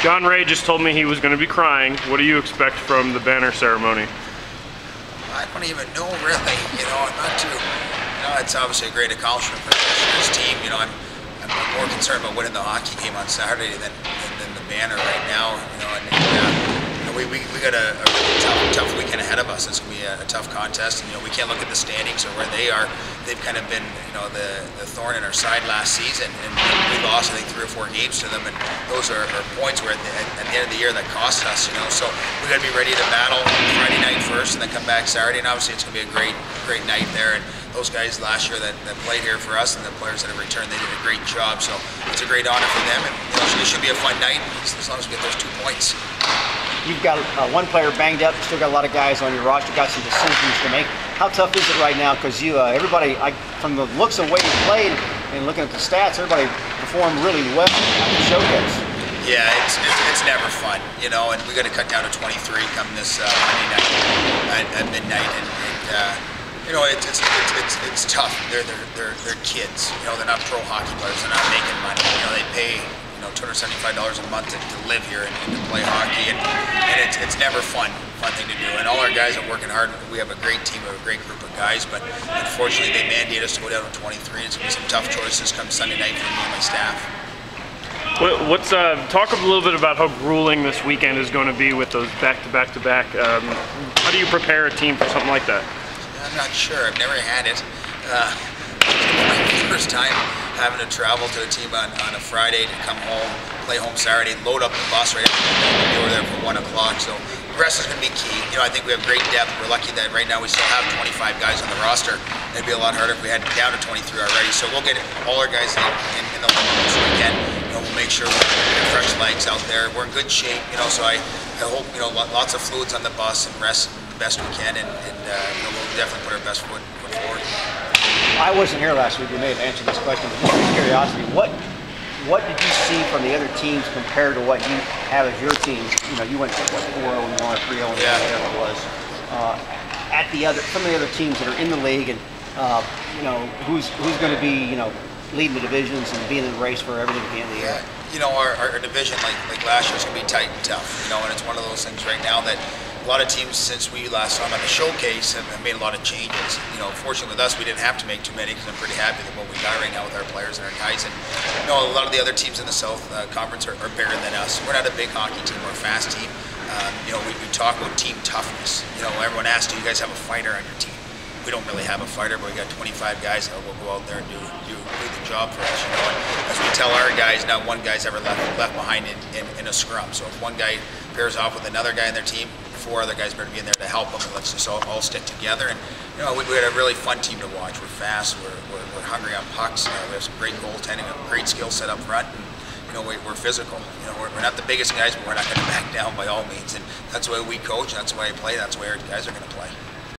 John Ray just told me he was going to be crying. What do you expect from the banner ceremony? I don't even know really. I'm not too. It's obviously a great accomplishment for this team. I'm more concerned about winning the hockey game on Saturday than the banner right now. We got a really tough weekend ahead of us. It's going to be a tough contest. And, we can't look at the standings or where they are. They've kind of been, the thorn in our side last season, and we lost, I think, 3 or 4 games to them, and those are points where at the end of the year that cost us. So we got to be ready to battle Friday night first, and then come back Saturday. And obviously, it's going to be a great night there. And those guys last year that played here for us, and the players that have returned, they did a great job. So it's a great honor for them, and it should be a fun night as long as we get those 2 points. You've got one player banged up. You still got a lot of guys on your roster. Got some decisions to make. How tough is it right now? Because everybody, from the looks of the way you played and looking at the stats, everybody performed really well at the showcase. Yeah, it's never fun, and we got to cut down to 23 come this Monday night at midnight, and it's tough. They're kids. They're not pro hockey players. They're not making money. They pay $275 a month to live here and to play hockey, and it's never fun thing to do. And all our guys are working hard. We have a great team, a great group of guys, but unfortunately they mandate us to go down to 23. It's going to be some tough choices come Sunday night for me and my staff. Talk a little bit about how grueling this weekend is going to be with those back-to-back-to-back. How do you prepare a team for something like that? I'm not sure. I've never had it. My first time having to travel to a team on a Friday to come home, play home Saturday, load up the bus right after we were there for 1 o'clock. So the rest is going to be key. I think we have great depth. We're lucky that right now we still have 25 guys on the roster. It'd be a lot harder if we had down to 23 already. So we'll get all our guys in the limit this weekend. We'll make sure we're fresh legs out there. We're in good shape. So I hope lots of fluids on the bus and rest the best we can, and we'll definitely put our best foot forward. I wasn't here last week. You may have answered this question, but just out of curiosity, what did you see from the other teams compared to what you have as your team? You went 4-0-1 or 3-0-1, whatever it was. Some of the other teams that are in the league, and who's going to be leading the divisions and being in the race for everything at the end of the year? Our division, like last year, is going to be tight and tough. And it's one of those things right now that a lot of teams, since we last saw them at the showcase, have made a lot of changes. Fortunately with us, we didn't have to make too many because I'm pretty happy with what we got right now with our players and our guys. And a lot of the other teams in the South Conference are bigger than us. We're not a big hockey team. We're a fast team. We talk about team toughness. Everyone asks, do you guys have a fighter on your team? We don't really have a fighter, but we got 25 guys that will go out there and do the job for us. And as we tell our guys, not one guy's ever left behind in a scrum. So if one guy pairs off with another guy in their team, 4 other guys better be in there to help them, and let's just all stick together. And we had a really fun team to watch. We're fast, we're hungry on pucks. We have some great goaltending, a great skill set up front, and we're physical. We're not the biggest guys, but we're not going to back down by all means. And that's the way we coach, and that's the way I play, that's the way our guys are going to play.